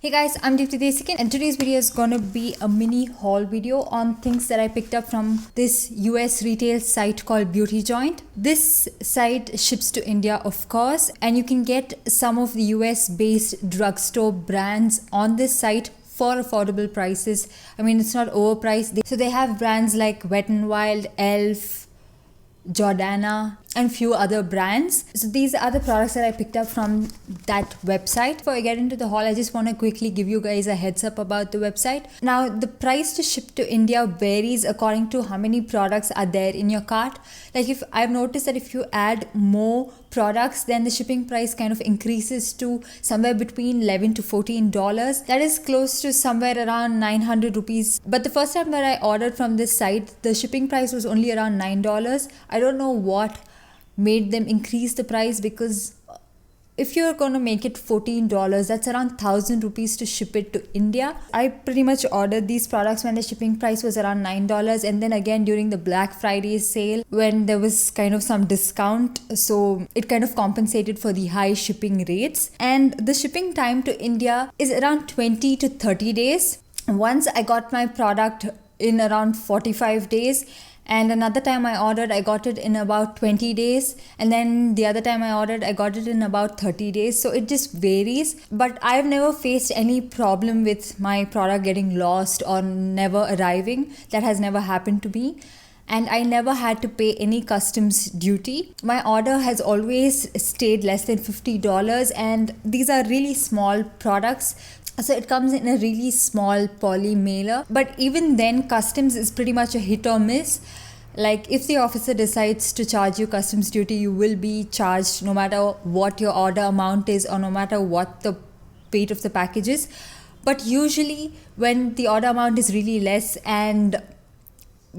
Hey guys, I'm Deepthi Desikan and today's video is gonna be a mini haul video on things that I picked up from this US retail site called beautyjoint. This site ships to India, of course, and you can get some of the US based drugstore brands on this site for affordable prices. I mean, it's not overpriced. So they have brands like Wet n Wild, Elf, Jordana and few other brands. So these are the products that I picked up from that website. Before I get into the haul, I just want to quickly give you guys a heads up about the website. Now, the price to ship to India varies according to how many products are there in your cart. Like, if I've noticed that if you add more products, then the shipping price kind of increases to somewhere between $11 to $14. That is close to somewhere around 900 rupees. But the first time that I ordered from this site, the shipping price was only around $9. I don't know what made them increase the price, because if you're going to make it $14, that's around 1,000 rupees to ship it to India. I pretty much ordered these products when the shipping price was around $9, and then again during the Black Friday sale when there was kind of some discount, so it kind of compensated for the high shipping rates. And the shipping time to India is around 20 to 30 days. Once I got my product in around 45 days, and another time I ordered, I got it in about 20 days. And then the other time I ordered, I got it in about 30 days. So it just varies. But I've never faced any problem with my product getting lost or never arriving. That has never happened to me. And I never had to pay any customs duty. My order has always stayed less than $50. And these are really small products. So it comes in a really small poly mailer, but even then customs is pretty much a hit or miss. Like, if the officer decides to charge you customs duty, you will be charged no matter what your order amount is or no matter what the weight of the package is. But usually when the order amount is really less and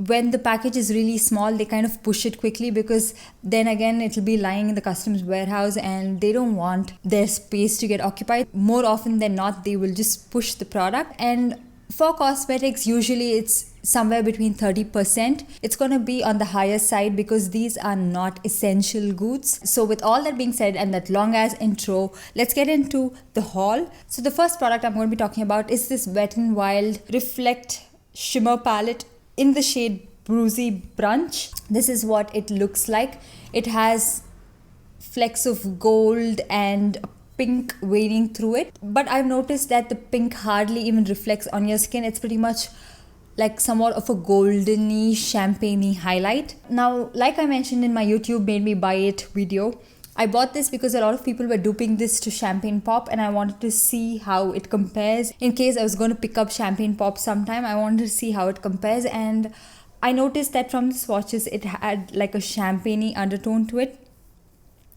when the package is really small, they kind of push it quickly, because then again it'll be lying in the customs warehouse and they don't want their space to get occupied. More often than not, they will just push the product. And for cosmetics, usually it's somewhere between 30%. It's going to be on the higher side because these are not essential goods. So with all that being said and that long ass intro, let's get into the haul. So the first product I'm going to be talking about is this Wet n Wild Reflect Shimmer palette in the shade Boozy Brunch. This is what it looks like. It has flecks of gold and pink veining through it. But I've noticed that the pink hardly even reflects on your skin. It's pretty much like somewhat of a goldeny, champagne-y highlight. Now, like I mentioned in my YouTube Made Me Buy It video, I bought this because a lot of people were duping this to Champagne Pop, and I wanted to see how it compares. In case I was going to pick up Champagne Pop sometime, I wanted to see how it compares, and I noticed that from the swatches it had like a champagne-y undertone to it.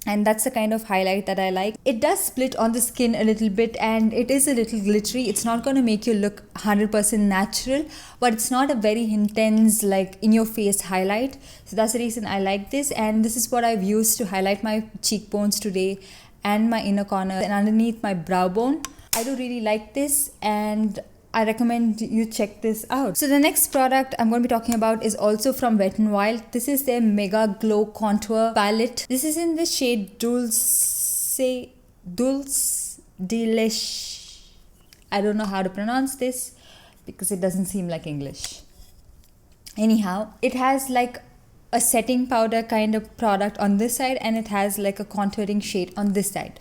And that's the kind of highlight that I like. It does split on the skin a little bit and it is a little glittery. It's not going to make you look 100% natural, but it's not a very intense, like, in your face highlight. So that's the reason I like this, and this is what I've used to highlight my cheekbones today and my inner corner and underneath my brow bone. I do really like this and I recommend you check this out. So the next product I'm going to be talking about is also from Wet n Wild. This is their Mega Glow Contour Palette. This is in the shade Dulce de Leche. I don't know how to pronounce this because it doesn't seem like English. Anyhow, it has like a setting powder kind of product on this side, and it has like a contouring shade on this side.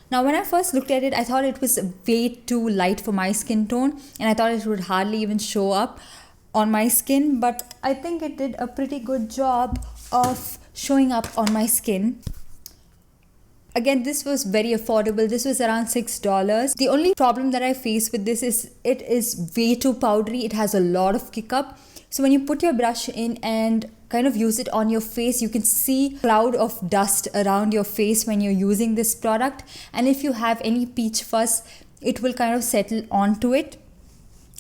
Now, when I first looked at it, I thought it was way too light for my skin tone, and I thought it would hardly even show up on my skin, but I think it did a pretty good job of showing up on my skin. Again, this was very affordable. This was around $6. The only problem that I face with this is it is way too powdery. It has a lot of kick up. So when you put your brush in and kind of use it on your face, you can see cloud of dust around your face when you're using this product. And if you have any peach fuzz, it will kind of settle onto it.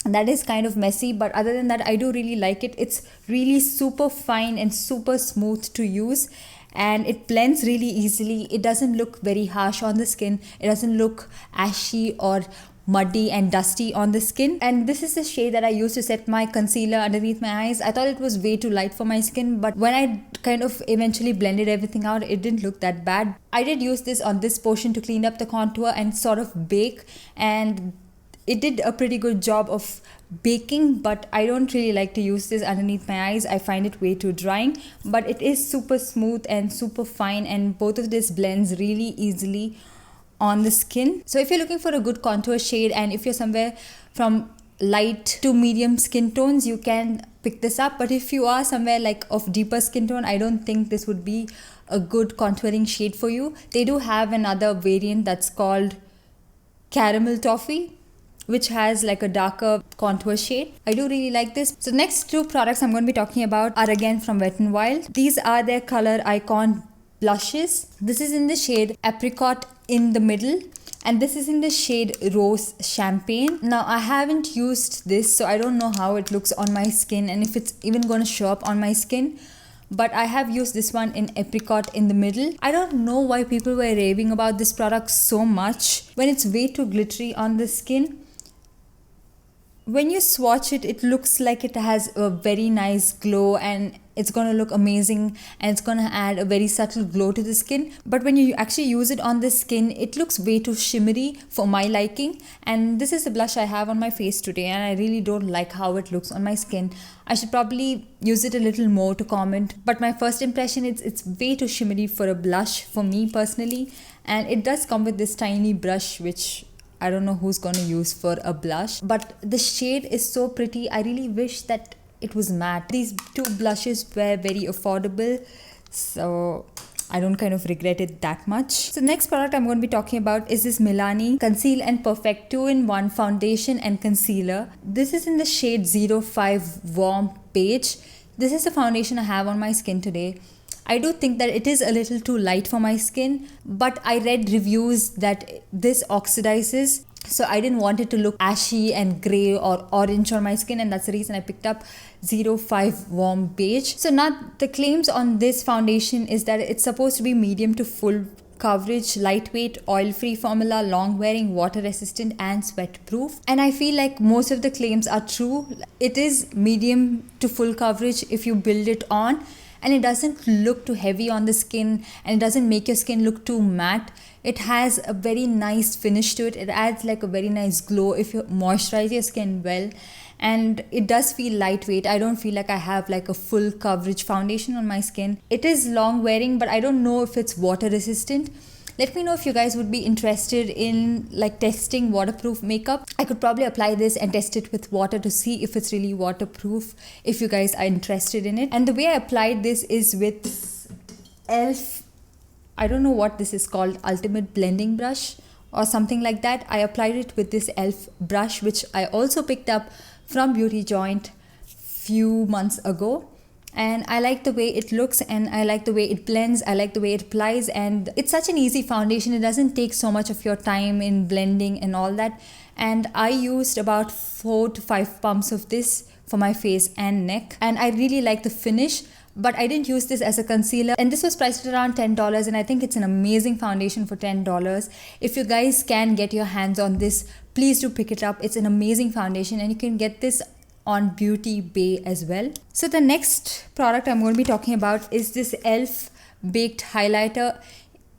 And that is kind of messy, but other than that, I do really like it. It's really super fine and super smooth to use, and it blends really easily. It doesn't look very harsh on the skin. It doesn't look ashy or muddy and dusty on the skin. And this is the shade that I used to set my concealer underneath my eyes. I thought it was way too light for my skin, but when I kind of eventually blended everything out, it didn't look that bad. I did use this on this portion to clean up the contour and sort of bake, and It did a pretty good job of baking, but I don't really like to use this underneath my eyes. I find it way too drying, but it is super smooth and super fine, and both of this blends really easily on the skin. So if you're looking for a good contour shade, and if you're somewhere from light to medium skin tones, you can pick this up. But if you are somewhere like of deeper skin tone, I don't think this would be a good contouring shade for you. They do have another variant that's called Caramel Toffee, which has like a darker contour shade. I do really like this. So next two products I'm going to be talking about are again from Wet n Wild. These are their Color Icon blushes. This is in the shade Apricot in the middle, and this is in the shade Rose Champagne. Now I haven't used this, so I don't know how it looks on my skin and if it's even going to show up on my skin, but I have used this one in Apricot in the middle. I don't know why people were raving about this product so much when it's way too glittery on the skin. When you swatch it, it looks like it has a very nice glow and it's going to look amazing and it's going to add a very subtle glow to the skin. But when you actually use it on the skin, it looks way too shimmery for my liking. And this is the blush I have on my face today, and I really don't like how it looks on my skin. I should probably use it a little more to comment. But my first impression, it's way too shimmery for a blush for me personally. And it does come with this tiny brush, which I don't know who's going to use for a blush, but the shade is so pretty. I really wish that it was matte. These two blushes were very affordable, so I don't kind of regret it that much. So next product I'm going to be talking about is this Milani Conceal and Perfect 2-in-1 foundation and concealer. This is in the shade 05 Warm Beige. This is the foundation I have on my skin today. I do think that it is a little too light for my skin, but I read reviews that this oxidizes, so I didn't want it to look ashy and grey or orange on my skin, and that's the reason I picked up 05 Warm Beige. So now the claims on this foundation is that it's supposed to be medium to full coverage, lightweight, oil-free formula, long-wearing, water-resistant and sweat-proof. And I feel like most of the claims are true. It is medium to full coverage if you build it on, and it doesn't look too heavy on the skin, and it doesn't make your skin look too matte. It has a very nice finish to it. It adds like a very nice glow if you moisturize your skin well, and it does feel lightweight. I don't feel like I have like a full coverage foundation on my skin. It is long wearing, but I don't know if it's water resistant. Let me know if you guys would be interested in like testing waterproof makeup. I could probably apply this and test it with water to see if it's really waterproof, if you guys are interested in it. And the way I applied this is with e.l.f. I don't know what this is called, Ultimate Blending Brush or something like that. I applied it with this e.l.f. brush, which I also picked up from beautyjoint few months ago. And I like the way it looks, and I like the way it blends, I like the way it applies, and it's such an easy foundation. It doesn't take so much of your time in blending and all that. And I used about 4 to 5 pumps of this for my face and neck, and I really like the finish. But I didn't use this as a concealer, and this was priced at around $10, and I think it's an amazing foundation for $10. If you guys can get your hands on this, please do pick it up. It's an amazing foundation, and you can get this on Beauty Bay as well. So the next product I'm going to be talking about is this e.l.f. Baked Highlighter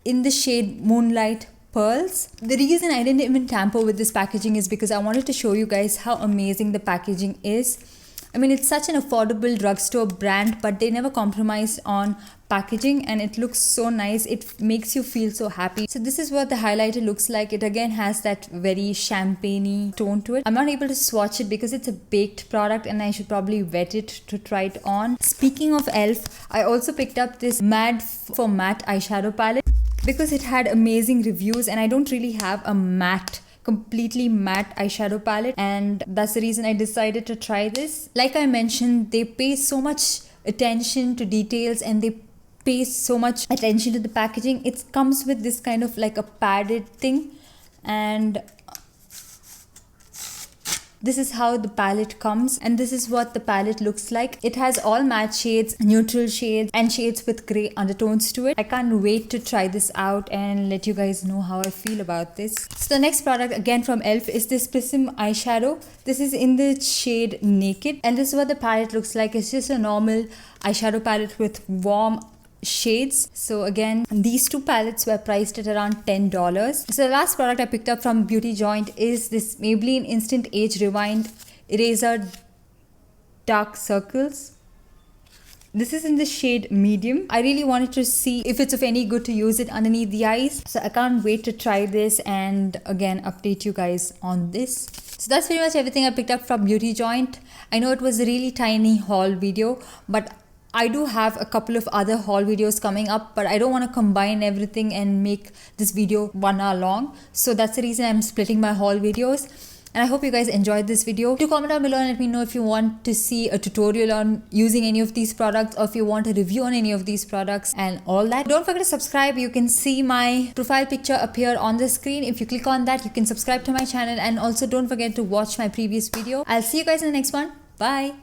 in the shade Moonlight Pearls. The reason I didn't even tamper with this packaging is because I wanted to show you guys how amazing the packaging is. I mean, it's such an affordable drugstore brand, but they never compromise on packaging, and it looks so nice. It makes you feel so happy. So this is what the highlighter looks like. It again has that very champagne-y tone to it. I'm not able to swatch it because it's a baked product, and I should probably wet it to try it on. Speaking of e.l.f., I also picked up this Matte Eyeshadow Palette because it had amazing reviews, and I don't really have a completely matte eyeshadow palette, and that's the reason I decided to try this. Like I mentioned, they pay so much attention to details, and they pay so much attention to the packaging. It comes with this kind of like a padded thing, and this is how the palette comes, and this is what the palette looks like. It has all matte shades, neutral shades, and shades with grey undertones to it. I can't wait to try this out and let you guys know how I feel about this. So the next product again from e.l.f. is this Prism eyeshadow. This is in the shade Naked, and this is what the palette looks like. It's just a normal eyeshadow palette with warm shades. So again, these two palettes were priced at around $10. So the last product I picked up from beautyjoint is this Maybelline Instant Age Rewind Eraser Dark Circles. This is in the shade medium. I really wanted to see if it's of any good to use it underneath the eyes. So I can't wait to try this and again update you guys on this. So that's pretty much everything I picked up from beautyjoint. I know it was a really tiny haul video, but I do have a couple of other haul videos coming up, but I don't want to combine everything and make this video 1 hour long. So that's the reason I'm splitting my haul videos. And I hope you guys enjoyed this video. Do comment down below and let me know if you want to see a tutorial on using any of these products, or if you want a review on any of these products and all that. Don't forget to subscribe. You can see my profile picture appear on the screen. If you click on that, you can subscribe to my channel, and also don't forget to watch my previous video. I'll see you guys in the next one. Bye.